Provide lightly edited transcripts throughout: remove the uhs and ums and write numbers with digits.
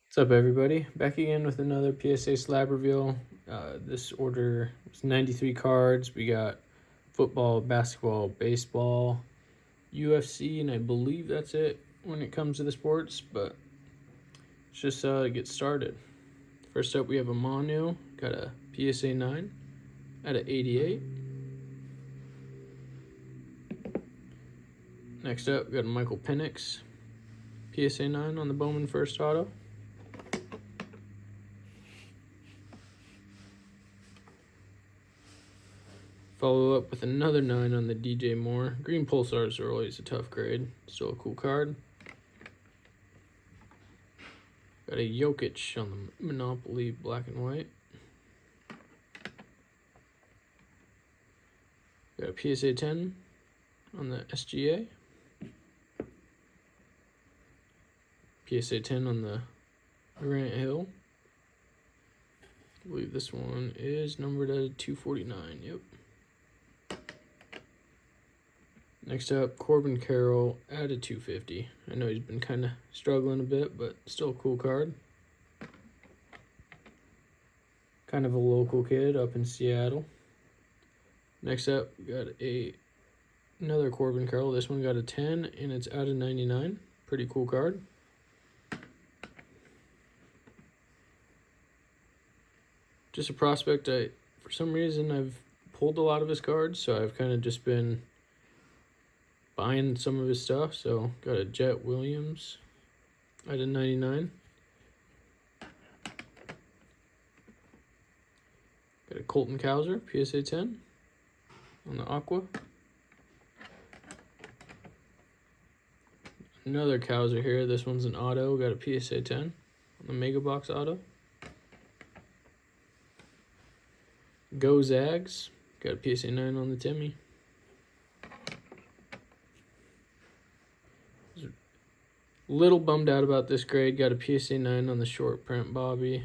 What's up, everybody? Back again with another PSA Slab Reveal. This order was 93 cards. We got football, basketball, baseball, UFC, and I believe that's it when it comes to the sports, but let's just get started. First up, we have a Manu, got a PSA 9 at an 88. Next up, we got a Michael Penix, PSA 9 on the Bowman First Auto. Follow up with another 9 on the DJ Moore. Green Pulsars are always a tough grade. Still a cool card. Got a Jokic on the Monopoly black and white. Got a PSA 10 on the SGA. PSA 10 on the Grant Hill. I believe this one is numbered at 249. Yep. Next up, Corbin Carroll at a 250. I know he's been kind of struggling a bit, but still a cool card. Kind of a local kid up in Seattle. Next up, we got another Corbin Carroll. This one got a 10, and it's out of 99. Pretty cool card. Just a prospect. For some reason, I've pulled a lot of his cards, so I've kind of just been buying some of his stuff. So got a Jet Williams at a 99. Got a Colton Cowser, PSA 10 on the Aqua. Another Cowser here. This one's an auto. Got a PSA 10 on the Mega Box auto. Go Zags. Got a PSA 9 on the Timmy. Little bummed out about this grade. Got a PSA 9 on the short print Bobby.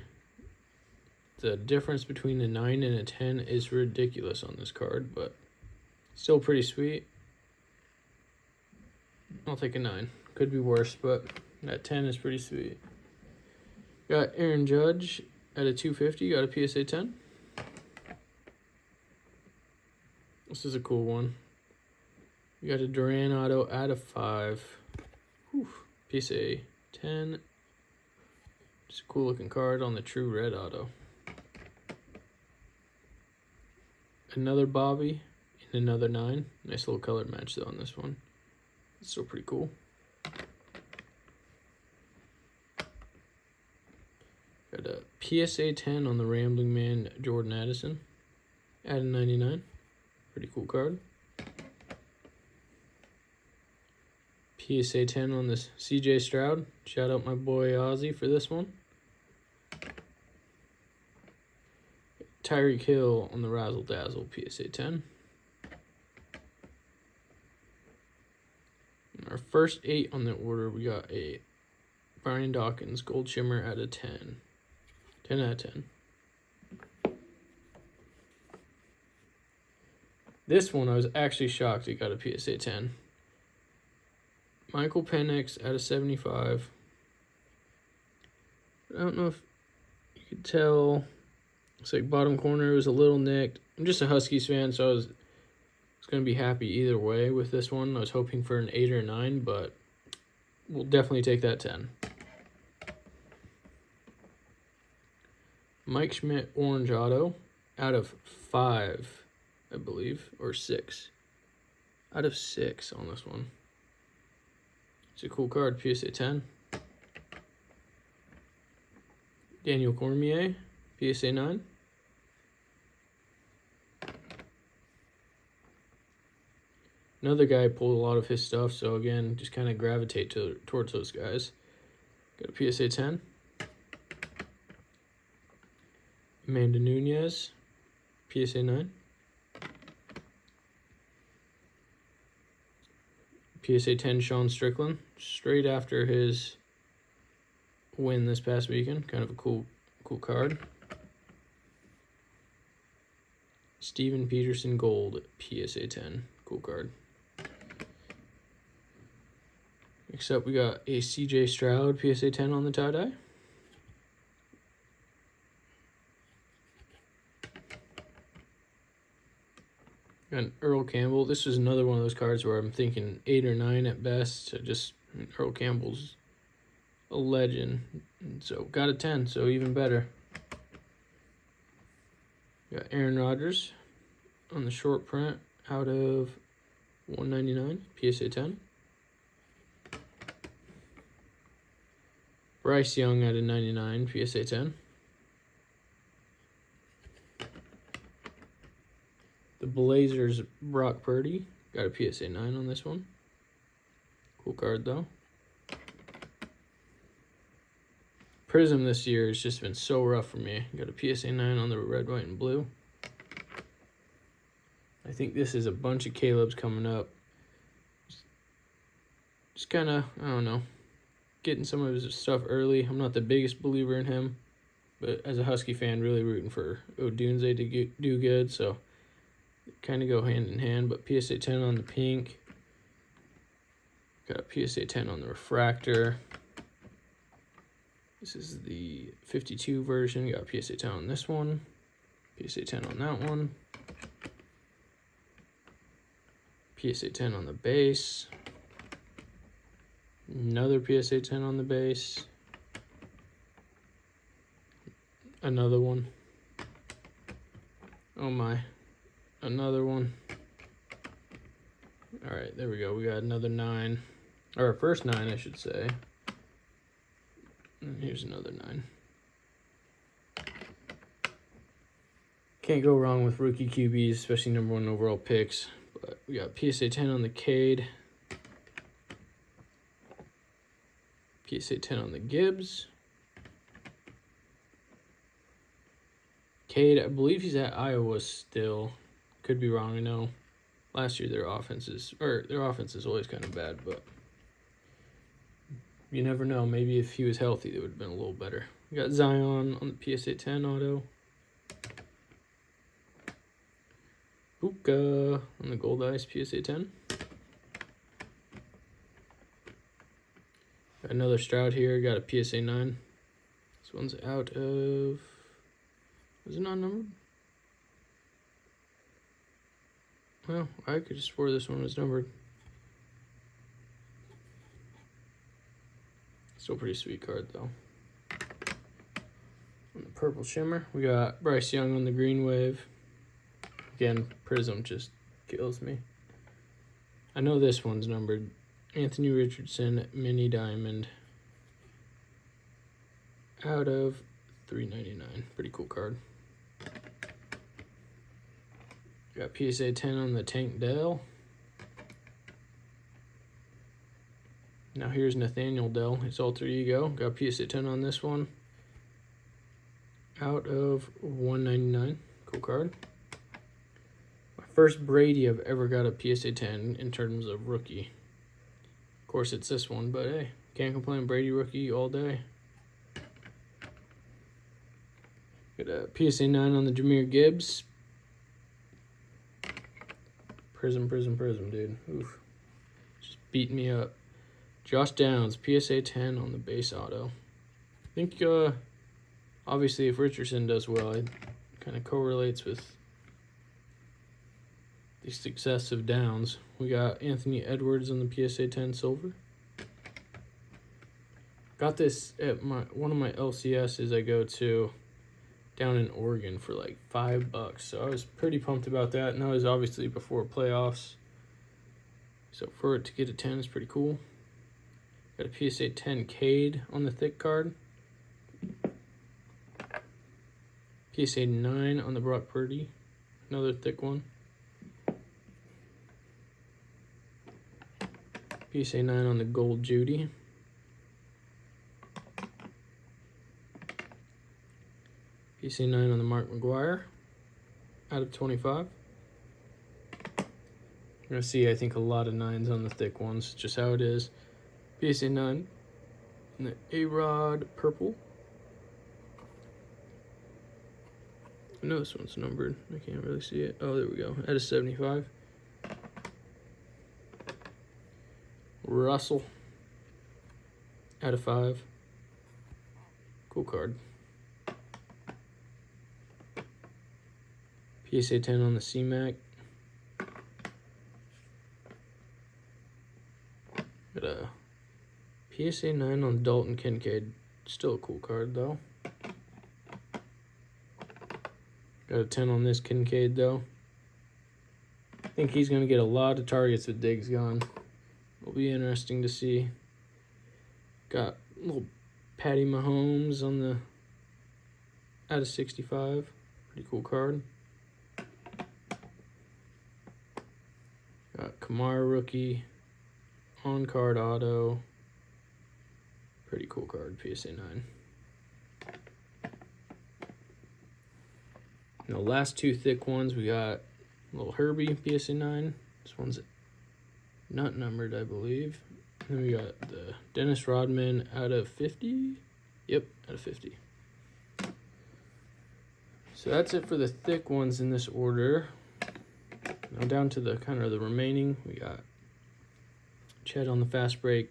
The difference between a 9 and a 10 is ridiculous on this card, but still pretty sweet. I'll take a 9. Could be worse, but that 10 is pretty sweet. Got Aaron Judge at a 250. Got a PSA 10. This is a cool one. We got a Duran auto at a 5. Whew. PSA 10. Just a cool looking card on the True Red auto. Another Bobby and another 9. Nice little color match though on this one. It's still pretty cool. Got a PSA 10 on the Rambling Man Jordan Addison at a 99. Pretty cool card. PSA 10 on this CJ Stroud. Shout out my boy Ozzy for this one. Tyreek Hill on the Razzle Dazzle PSA 10. And our first 8 on the order, we got a Brian Dawkins Gold Shimmer at a 10. 10 out of 10. This one I was actually shocked it got a PSA 10. Michael Penix at a 75. I don't know if you could tell. It's like bottom corner was a little nicked. I'm just a Huskies fan, so I was going to be happy either way with this one. I was hoping for an 8 or 9, but we'll definitely take that 10. Mike Schmidt Orange Auto out of 5, I believe, or 6. Out of 6 on this one. It's a cool card, PSA 10. Daniel Cormier, PSA 9. Another guy pulled a lot of his stuff, so again, just kind of gravitate towards those guys. Got a PSA 10. Amanda Nunez, PSA 9. PSA 10 Sean Strickland, straight after his win this past weekend. Kind of a cool card. Steven Peterson Gold, PSA 10. Cool card. Next up, we got a CJ Stroud PSA 10 on the tie-dye. Got an Earl Campbell. This is another one of those cards where I'm thinking 8 or 9 at best. So Earl Campbell's a legend. And so got a 10, so even better. Got Aaron Rodgers on the short print out of 199, PSA 10. Bryce Young out of 99, PSA 10. The Blazers, Brock Purdy, got a PSA 9 on this one. Cool card though. Prizm this year has just been so rough for me. Got a PSA 9 on the red, white, and blue. I think this is a bunch of Caleb's coming up. Just kind of, I don't know, getting some of his stuff early. I'm not the biggest believer in him, but as a Husky fan, really rooting for Odunze to do good, so kind of go hand in hand. But PSA 10 on the pink. Got a PSA 10 on the refractor. This is the 52 version. Got a PSA 10 on this one. PSA 10 on that one. PSA 10 on the base. Another PSA 10 on the base. Another one. Oh my. Another one. All right, there we go. We got another 9. Or our first 9, I should say. And here's another 9. Can't go wrong with rookie QBs, especially #1 overall picks. But we got PSA 10 on the Cade. PSA 10 on the Gibbs. Cade, I believe he's at Iowa still. Could be wrong, I know. Last year their offense is always kind of bad, but you never know. Maybe if he was healthy, it would have been a little better. We got Zion on the PSA 10 auto. Puka on the Gold Ice PSA 10. Got another Stroud here. Got a PSA 9. This one's out of... Was it not numbered? Well, I could just swear this one was numbered. Still pretty sweet card, though. On the purple shimmer, we got Bryce Young on the green wave. Again, Prizm just kills me. I know this one's numbered. Anthony Richardson, mini diamond. Out of 399. Pretty cool card. Got PSA 10 on the Tank Dell. Now here's Nathaniel Dell, his alter ego. Got PSA 10 on this one. Out of 199. Cool card. My first Brady I've ever got a PSA 10 in terms of rookie. Of course it's this one, but hey, can't complain. Brady rookie all day. Got a PSA 9 on the Jahmyr Gibbs. Prizm, dude. Oof. Just beating me up. Josh Downs, PSA 10 on the base auto. I think, obviously, if Richardson does well, it kind of correlates with the success of Downs. We got Anthony Edwards on the PSA 10 silver. Got this at one of my LCSs I go to down in Oregon for like $5. So I was pretty pumped about that. And that was obviously before playoffs. So for it to get a 10 is pretty cool. Got a PSA 10 Cade on the thick card. PSA 9 on the Brock Purdy. Another thick one. PSA 9 on the Gold Judy. PSA 9 on the Mark McGuire. Out of 25. You're going to see, I think, a lot of 9s on the thick ones. Just how it is. PSA 9 and the A-Rod purple. I know this one's numbered. I can't really see it. Oh, there we go. Out of 75. Russell. Out of 5. Cool card. PSA 10 on the C-Mac. Got a PSA 9 on Dalton Kincaid. Still a cool card, though. Got a 10 on this Kincaid, though. I think he's going to get a lot of targets with Diggs gone. It'll be interesting to see. Got little Patty Mahomes on the out of 65. Pretty cool card. Got Kamara rookie. On card auto. Pretty cool card, PSA 9. And the last two thick ones, we got little Herbie, PSA 9. This one's not numbered, I believe. And then we got the Dennis Rodman out of 50. Yep, out of 50. So that's it for the thick ones in this order. Now down to the kind of the remaining. We got Chet on the fast break,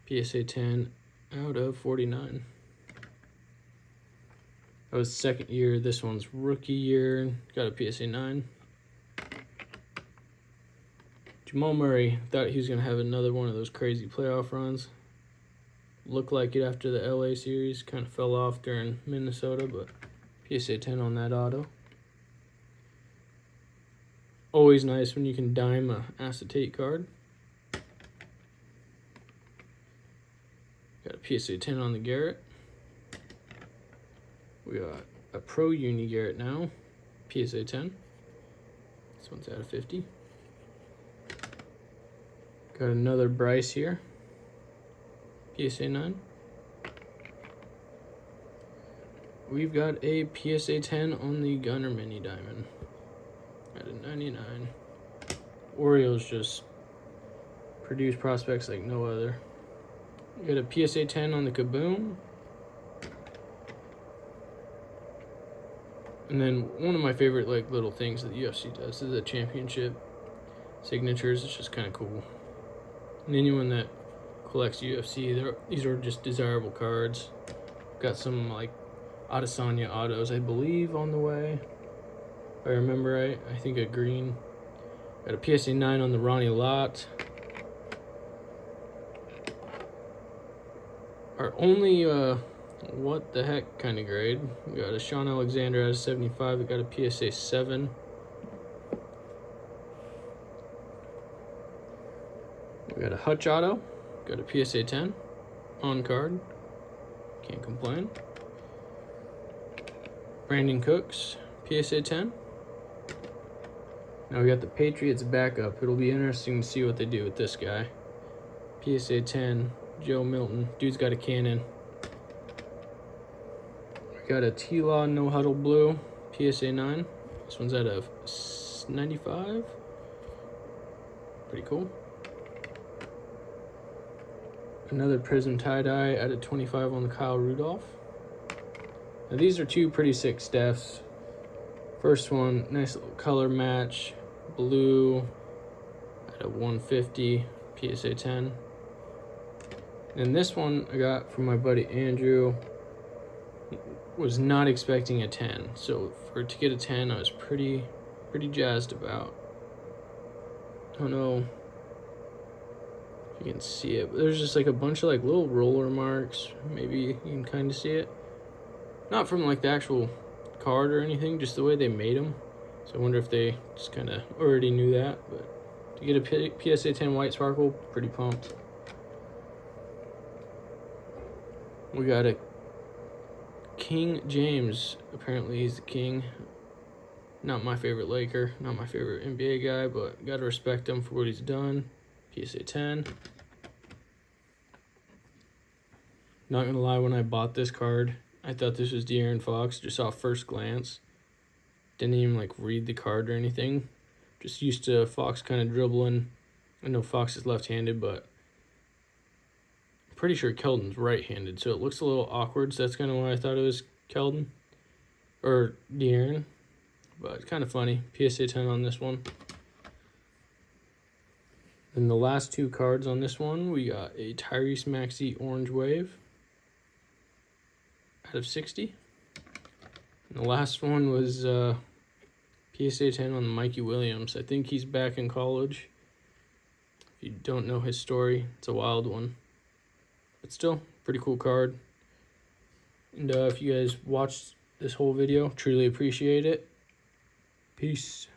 PSA 10 out of 49. That was second year. This one's rookie year. Got a PSA 9. Jamal Murray, thought he was going to have another one of those crazy playoff runs. Looked like it after the LA series. Kind of fell off during Minnesota, but PSA 10 on that auto. Always nice when you can dime a acetate card. Got a PSA 10 on the Garrett. We got a Pro Uni Garrett now. PSA 10. This one's out of 50. Got another Bryce here. PSA 9. We've got a PSA 10 on the Gunner Mini Diamond. At a 99. Orioles just produce prospects like no other. We got a PSA 10 on the Kaboom. And then one of my favorite like little things that the UFC does is the championship signatures. It's just kind of cool. And anyone that collects UFC, these are just desirable cards. Got some like Adesanya autos, I believe, on the way. If I remember right, I think a green. Got a PSA 9 on the Ronnie Lott. Our only what the heck kind of grade. We got a Sean Alexander out of 75. We got a PSA 7. We got a Hutch auto. Got a PSA 10 on card. Can't complain. Brandon Cooks, PSA 10. Now we got the Patriots backup. It'll be interesting to see what they do with this guy. PSA 10, Joe Milton. Dude's got a cannon. We got a T-Law No Huddle Blue, PSA 9. This one's out of 95. Pretty cool. Another Prizm tie-dye out of 25 on the Kyle Rudolph. Now these are two pretty sick Stephs. First one, nice little color match. Blue at a 150, PSA 10. And this one I got from my buddy Andrew. Was not expecting a 10. So to get a 10, I was pretty jazzed about. I don't know if you can see it, but there's just like a bunch of like little roller marks. Maybe you can kind of see it. Not from like the actual card or anything, just the way they made them. So I wonder if they just kind of already knew that. But to get a PSA 10 white sparkle, pretty pumped. We got a King James. Apparently he's the king. Not my favorite Laker, not my favorite NBA guy, but gotta respect him for what he's done. PSA 10. Not gonna lie, when I bought this card, I thought this was De'Aaron Fox, just off first glance. Didn't even like read the card or anything. Just used to Fox kind of dribbling. I know Fox is left-handed, but I'm pretty sure Keldon's right-handed, so it looks a little awkward. So that's kind of why I thought it was Keldon or De'Aaron. But it's kind of funny. PSA 10 on this one. And the last two cards on this one, we got a Tyrese Maxey Orange Wave out of 60. And the last one was PSA 10 on Mikey Williams. I think he's back in college. If you don't know his story, it's a wild one. But still, pretty cool card. And if you guys watched this whole video, truly appreciate it. Peace.